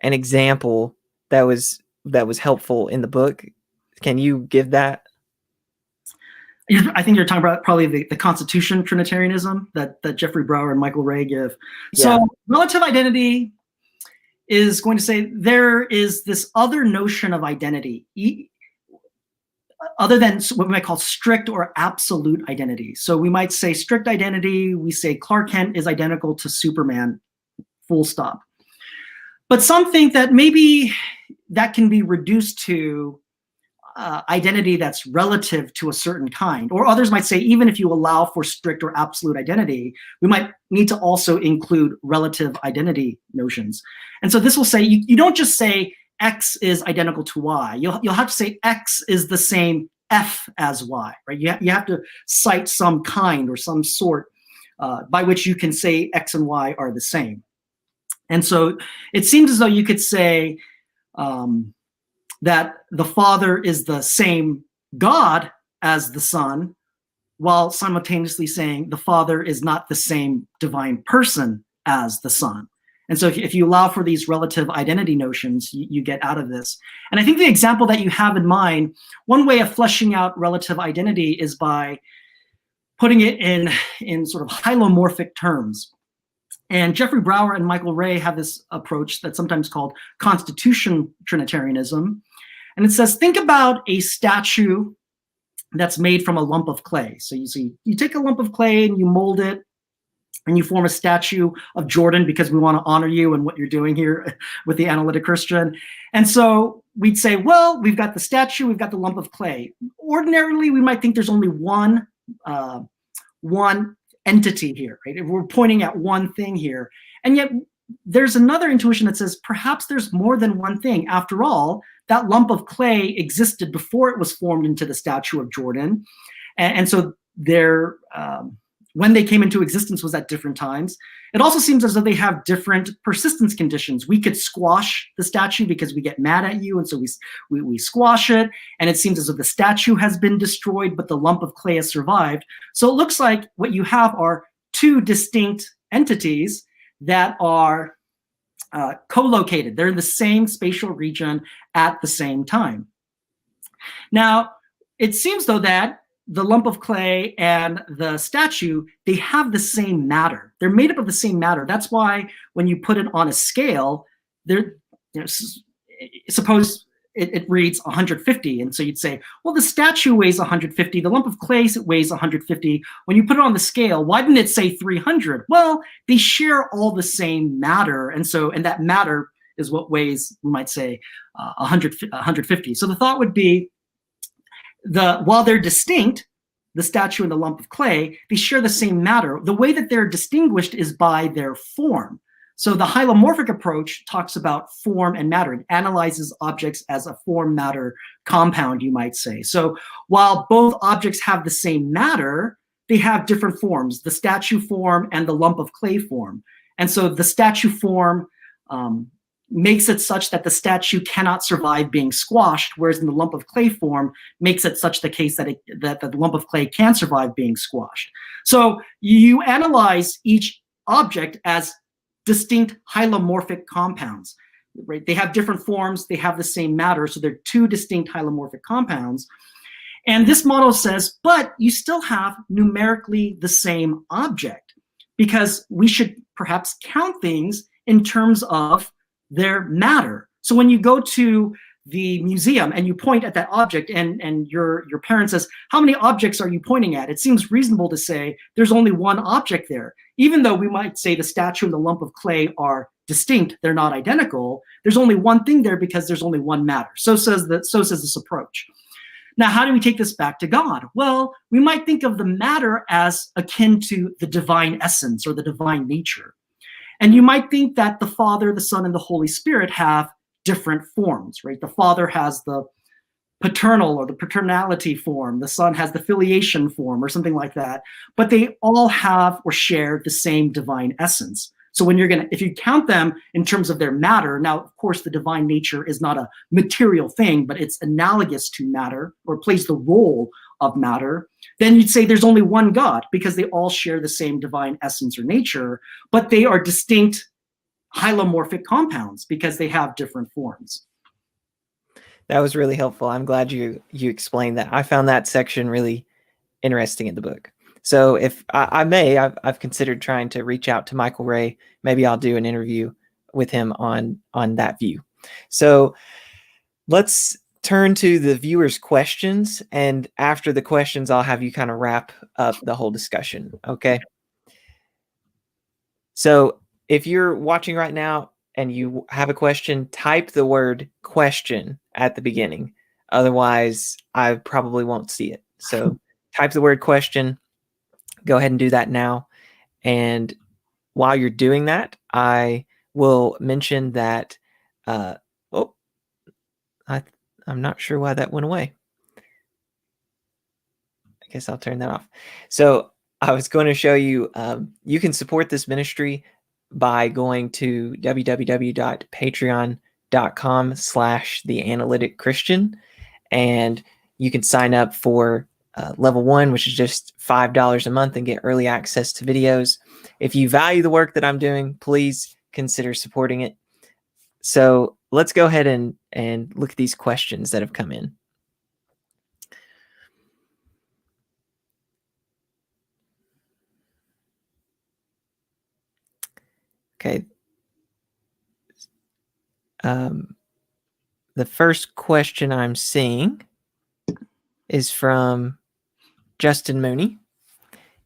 an example that was helpful in the book. Can you give that?
I think you're talking about probably the Constitution Trinitarianism that Jeffrey Brower and Michael Ray give. Yeah. So relative identity is going to say there is this other notion of identity. other than what we might call strict or absolute identity. So we might say strict identity, we say Clark Kent is identical to Superman, full stop. But some think that maybe that can be reduced to identity that's relative to a certain kind. Or others might say, even if you allow for strict or absolute identity, we might need to also include relative identity notions. And so this will say, you don't just say X is identical to Y. You'll have to say X is the same F as Y, right? You have to cite some kind or some sort by which you can say X and Y are the same. And so it seems as though you could say, that the Father is the same God as the Son, while simultaneously saying the Father is not the same divine person as the Son. And so if you allow for these relative identity notions, you get out of this. And I think the example that you have in mind, one way of fleshing out relative identity is by putting it in sort of hylomorphic terms. And Jeffrey Brower and Michael Ray have this approach that's sometimes called Constitution Trinitarianism. And it says, think about a statue that's made from a lump of clay. So you take a lump of clay and you mold it and you form a statue of Jordan because we want to honor you and what you're doing here with the Analytic Christian. And so we'd say, well, we've got the statue, we've got the lump of clay. Ordinarily, we might think there's only one entity here, right? We're pointing at one thing here. And yet there's another intuition that says perhaps there's more than one thing. After all, that lump of clay existed before it was formed into the statue of Jordan. And so when they came into existence was at different times. It also seems as though they have different persistence conditions. We could squash the statue because we get mad at you, and so we squash it, and it seems as though the statue has been destroyed, but the lump of clay has survived. So it looks like what you have are two distinct entities that are co-located. They're in the same spatial region at the same time. Now, it seems though that the lump of clay and the statue, they have the same matter. They're made up of the same matter. That's why when you put it on a scale, suppose it reads 150. And so you'd say, well, the statue weighs 150. The lump of clay weighs 150. When you put it on the scale, why didn't it say 300? Well, they share all the same matter. And that matter is what weighs, we might say, 150. So the thought would be, while they're distinct, the statue and the lump of clay, they share the same matter. The way that they're distinguished is by their form. So the hylomorphic approach talks about form and matter. It analyzes objects as a form-matter compound, you might say. So while both objects have the same matter, they have different forms, the statue form and the lump of clay form. And so the statue form makes it such that the statue cannot survive being squashed, whereas in the lump of clay form makes it such the case that the lump of clay can survive being squashed. So you analyze each object as distinct hylomorphic compounds, right? They have different forms, they have the same matter, so they're two distinct hylomorphic compounds. And this model says, but you still have numerically the same object, because we should perhaps count things in terms of their matter. So when you go to the museum and you point at that object and your parent says, how many objects are you pointing at? It seems reasonable to say there's only one object there. Even though we might say the statue and the lump of clay are distinct, they're not identical, there's only one thing there because there's only one matter. So says this approach. Now, how do we take this back to God? Well, we might think of the matter as akin to the divine essence or the divine nature. And you might think that the Father, the Son, and the Holy Spirit have different forms, right? The Father has the paternal or the paternality form. The Son has the filiation form or something like that. But they all have or share the same divine essence. So when if you count them in terms of their matter, now, of course, the divine nature is not a material thing, but it's analogous to matter or plays the role of matter, then you'd say there's only one God because they all share the same divine essence or nature, but they are distinct hylomorphic compounds because they have different forms.
That was really helpful. I'm glad you explained that. I found that section really interesting in the book. So if I've considered trying to reach out to Michael Ray. Maybe I'll do an interview with him on that view. So let's turn to the viewers' questions, and after the questions, I'll have you kind of wrap up the whole discussion, okay? So if you're watching right now and you have a question, type the word question at the beginning. Otherwise, I probably won't see it. So type the word question. Go ahead and do that now. And while you're doing that, I will mention that, I'm not sure why that went away. I guess I'll turn that off. So I was going to show you, you can support this ministry by going to www.patreon.com/theanalyticchristian, and you can sign up for level 1, which is just $5 a month, and get early access to videos. If you value the work that I'm doing, please consider supporting it. So let's go ahead and look at these questions that have come in. Okay. The first question I'm seeing is from Justin Mooney.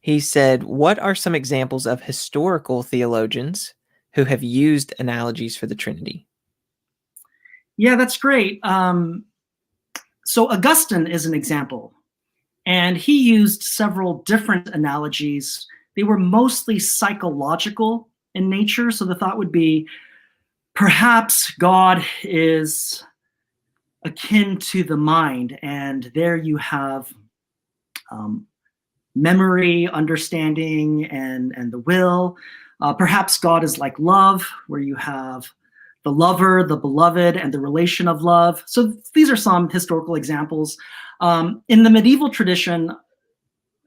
He said, what are some examples of historical theologians who have used analogies for the Trinity?
Yeah, that's great. So Augustine is an example, and he used several different analogies. They were mostly psychological in nature. So the thought would be, perhaps God is akin to the mind, and there you have memory, understanding, and the will. Perhaps God is like love, where you have the lover, the beloved, and the relation of love. So these are some historical examples. In the medieval tradition,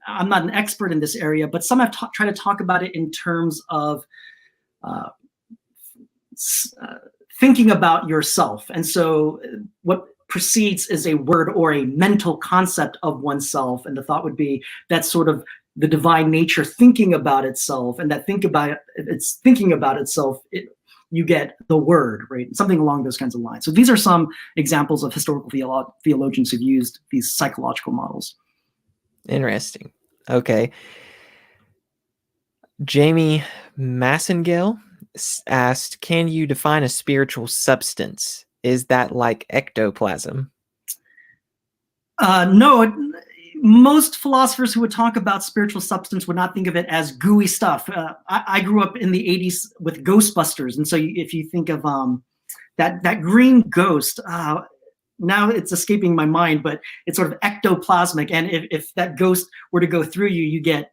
I'm not an expert in this area, but some have tried to talk about it in terms of thinking about yourself. And so what precedes is a word or a mental concept of oneself. And the thought would be that's sort of the divine nature thinking about itself, and that it's thinking about itself, you get the word, right? Something along those kinds of lines. So these are some examples of historical theologians who've used these psychological models.
Interesting. Okay. Jamie Massengale asked, can you define a spiritual substance? Is that like ectoplasm?
No, most philosophers who would talk about spiritual substance would not think of it as gooey stuff. I grew up in the 80s with Ghostbusters. And so if you think of that green ghost, now it's escaping my mind, but it's sort of ectoplasmic. And if that ghost were to go through you, you get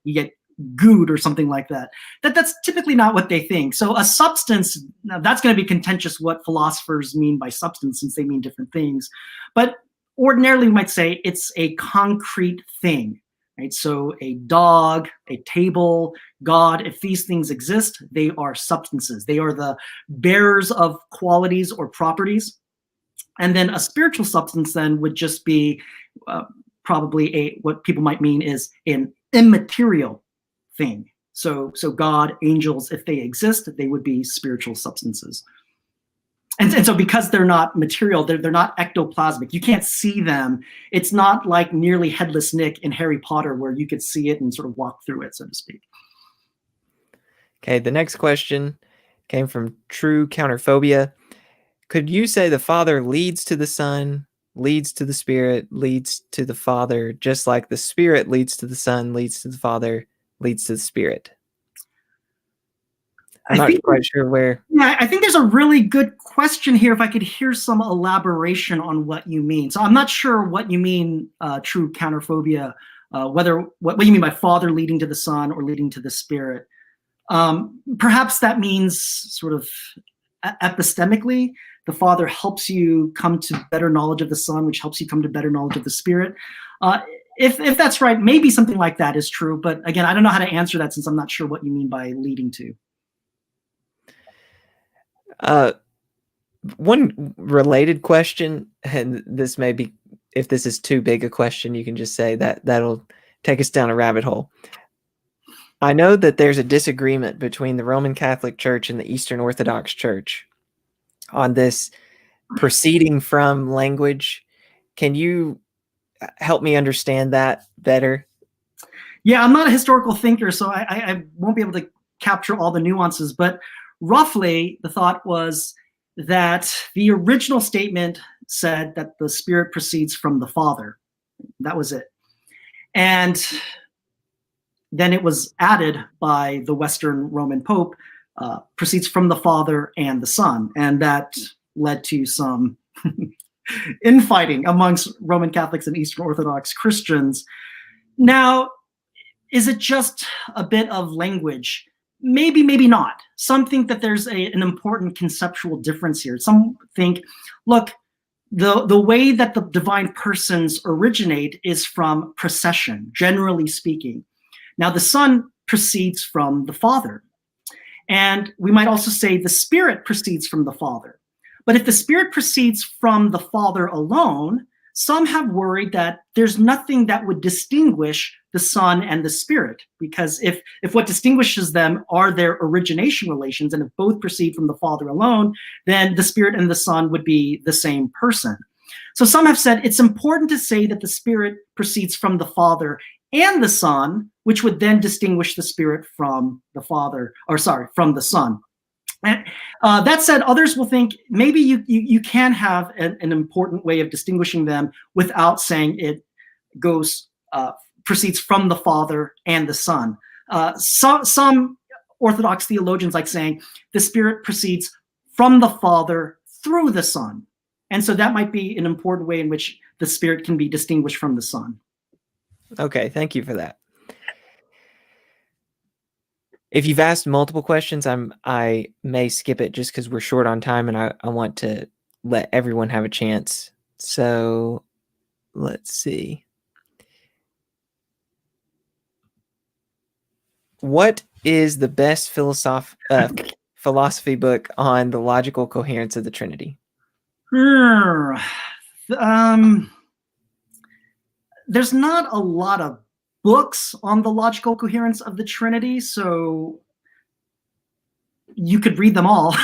gooed or something like that. That's typically not what they think. So a substance, now that's going to be contentious what philosophers mean by substance, since they mean different things. But ordinarily we might say it's a concrete thing, right? So a dog, a table, God, if these things exist, they are substances. They are the bearers of qualities or properties. And then a spiritual substance then would just be probably what people might mean is an immaterial thing. So God, angels, if they exist, they would be spiritual substances. And so because they're not material, they're not ectoplasmic. You can't see them. It's not like nearly headless Nick in Harry Potter, where you could see it and sort of walk through it, so to speak.
Okay, the next question came from True Counterphobia. Could you say the Father leads to the Son, leads to the Spirit, leads to the Father, just like the Spirit leads to the Son, leads to the Father, leads to the Spirit? I'm not quite sure where.
Yeah, I think there's a really good question here. If I could hear some elaboration on what you mean. So I'm not sure what you mean, True Counterphobia, what you mean by Father leading to the Son or leading to the Spirit. Perhaps that means sort of epistemically, the Father helps you come to better knowledge of the Son, which helps you come to better knowledge of the Spirit. If that's right, maybe something like that is true. But again, I don't know how to answer that, since I'm not sure what you mean by leading to.
One related question, and this may be, if this is too big a question, you can just say that'll take us down a rabbit hole. I know that there's a disagreement between the Roman Catholic Church and the Eastern Orthodox Church on this proceeding from language. Can you help me understand that better?
Yeah, I'm not a historical thinker, so I won't be able to capture all the nuances, but roughly the thought was that the original statement said that the Spirit proceeds from the Father. That was it. And then it was added by the Western Roman Pope, proceeds from the Father and the Son. And that led to some infighting amongst Roman Catholics and Eastern Orthodox Christians. Now, is it just a bit of language? Maybe, maybe not. Some think that there's an important conceptual difference here. Some think, look, the way that the divine persons originate is from procession, generally speaking. Now, the Son proceeds from the Father. And we might also say the Spirit proceeds from the Father. But if the Spirit proceeds from the Father alone, some have worried that there's nothing that would distinguish the Son and the Spirit, because if what distinguishes them are their origination relations, and if both proceed from the Father alone, then the Spirit and the Son would be the same person. So some have said it's important to say that the Spirit proceeds from the Father and the Son, which would then distinguish the Spirit from the Father, or sorry, from the Son. And, that said, others will think maybe you can have an important way of distinguishing them without saying it proceeds from the Father and the Son. Some Orthodox theologians like saying the Spirit proceeds from the Father through the Son. And so that might be an important way in which the Spirit can be distinguished from the Son.
Okay, thank you for that. If you've asked multiple questions, I may skip it just because we're short on time, and I want to let everyone have a chance. So let's see. What is the best philosophy book on the logical coherence of the Trinity?
There's not a lot of books on the logical coherence of the Trinity, so you could read them all.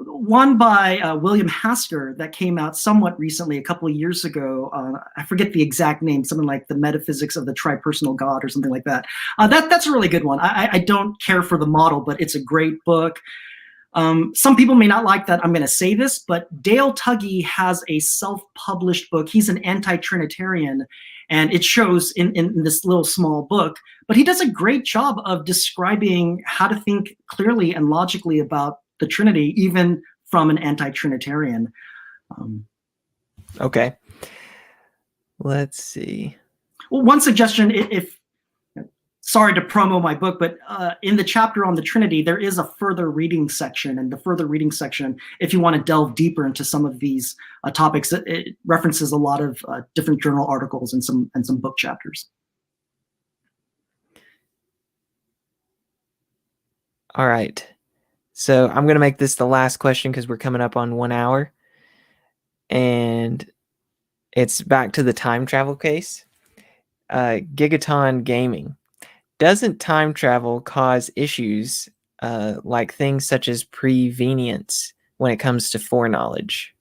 One by William Hasker that came out somewhat recently, a couple of years ago. I forget the exact name, something like The Metaphysics of the Tripersonal God or something like that. That's a really good one. I don't care for the model, but it's a great book. Some people may not like that I'm going to say this, but Dale Tuggy has a self-published book. He's an anti-Trinitarian, and it shows in this little small book. But he does a great job of describing how to think clearly and logically about the Trinity, even from an anti-Trinitarian.
Okay. Let's see.
Well, one suggestion, sorry to promo my book, but in the chapter on the Trinity, there is a further reading section. And the further reading section, if you want to delve deeper into some of these topics, it references a lot of different journal articles and some book chapters.
All right. So I'm going to make this the last question because we're coming up on 1 hour. And it's back to the time travel case. Gigaton Gaming. Doesn't time travel cause issues like things such as prevenience when it comes to foreknowledge?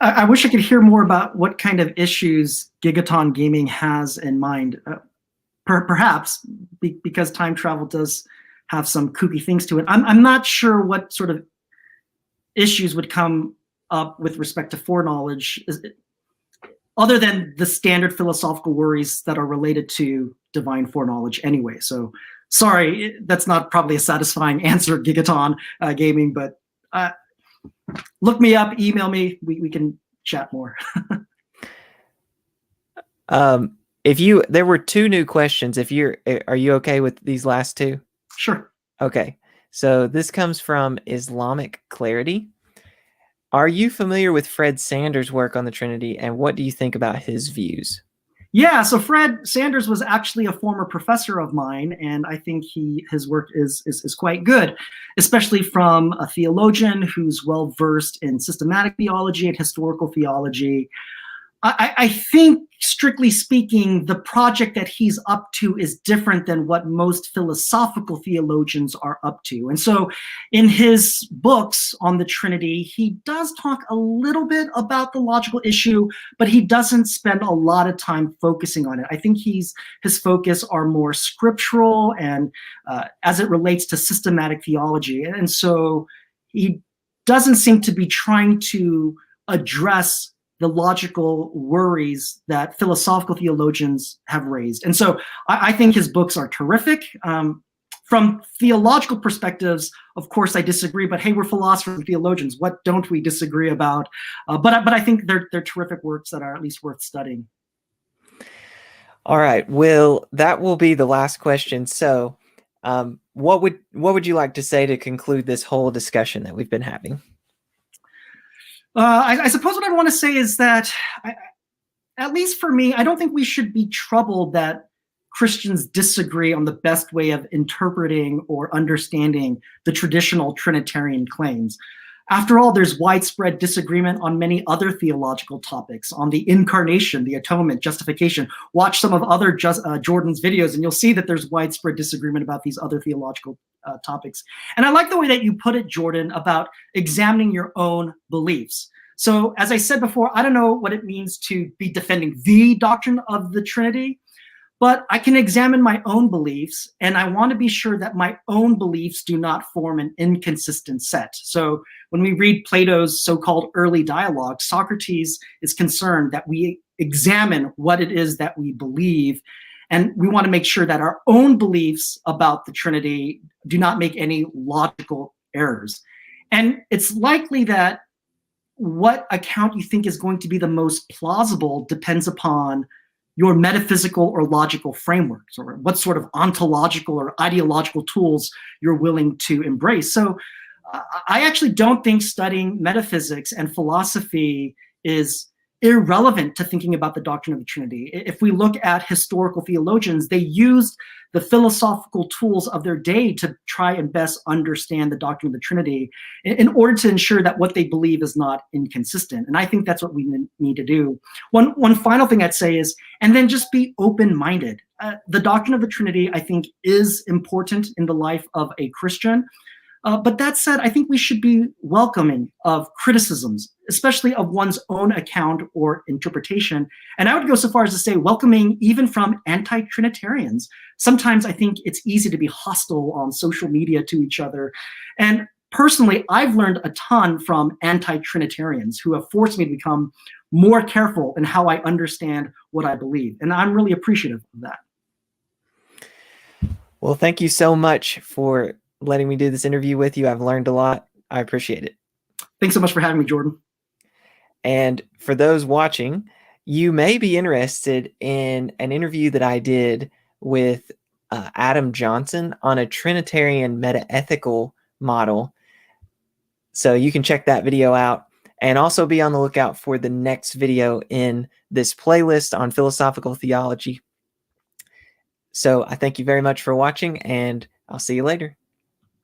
I wish I could hear more about what kind of issues Gigaton Gaming has in mind. Perhaps because time travel does have some kooky things to it. I'm not sure what sort of issues would come up with respect to foreknowledge, other than the standard philosophical worries that are related to divine foreknowledge anyway. So sorry, that's not probably a satisfying answer, Gigaton Gaming, but look me up, email me, we can chat more.
There were 2 new questions. Are you okay with these last 2?
Sure.
Okay. So this comes from Islamic Clarity. Are you familiar with Fred Sanders' work on the Trinity, and what do you think about his views?
Yeah, so Fred Sanders was actually a former professor of mine, and I think his work is quite good, especially from a theologian who's well-versed in systematic theology and historical theology. I think, strictly speaking, the project that he's up to is different than what most philosophical theologians are up to. And so in his books on the Trinity, he does talk a little bit about the logical issue, but he doesn't spend a lot of time focusing on it. I think his focus are more scriptural and as it relates to systematic theology. And so he doesn't seem to be trying to address the logical worries that philosophical theologians have raised. And so I think his books are terrific. From theological perspectives, of course, I disagree, but hey, we're philosophers and theologians. What don't we disagree about? But I think they're terrific works that are at least worth studying.
All right, Will, that will be the last question. So what would you like to say to conclude this whole discussion that we've been having?
I suppose what I want to say is that, at least for me, I don't think we should be troubled that Christians disagree on the best way of interpreting or understanding the traditional Trinitarian claims. After all, there's widespread disagreement on many other theological topics, on the incarnation, the atonement, justification. Watch some of other Jordan's videos, and you'll see that there's widespread disagreement about these other theological topics. And I like the way that you put it, Jordan, about examining your own beliefs. So as I said before, I don't know what it means to be defending the doctrine of the Trinity, but I can examine my own beliefs, and I want to be sure that my own beliefs do not form an inconsistent set. So when we read Plato's so-called early dialogue, Socrates is concerned that we examine what it is that we believe, and we want to make sure that our own beliefs about the Trinity do not make any logical errors. And it's likely that what account you think is going to be the most plausible depends upon your metaphysical or logical frameworks, or what sort of ontological or ideological tools you're willing to embrace. So I actually don't think studying metaphysics and philosophy is irrelevant to thinking about the doctrine of the Trinity. If we look at historical theologians, they used the philosophical tools of their day to try and best understand the doctrine of the Trinity in order to ensure that what they believe is not inconsistent. And I think that's what we need to do. One final thing I'd say is, and then just be open-minded. The doctrine of the Trinity, I think, is important in the life of a Christian. But that said, I think we should be welcoming of criticisms, especially of one's own account or interpretation. And I would go so far as to say welcoming even from anti-Trinitarians. Sometimes I think it's easy to be hostile on social media to each other. And personally, I've learned a ton from anti-Trinitarians who have forced me to become more careful in how I understand what I believe. And I'm really appreciative of that.
Well, thank you so much for letting me do this interview with you. I've learned a lot. I appreciate it.
Thanks so much for having me, Jordan.
And for those watching, you may be interested in an interview that I did with Adam Johnson on a Trinitarian metaethical model. So you can check that video out, and also be on the lookout for the next video in this playlist on philosophical theology. So I thank you very much for watching, and I'll see you later.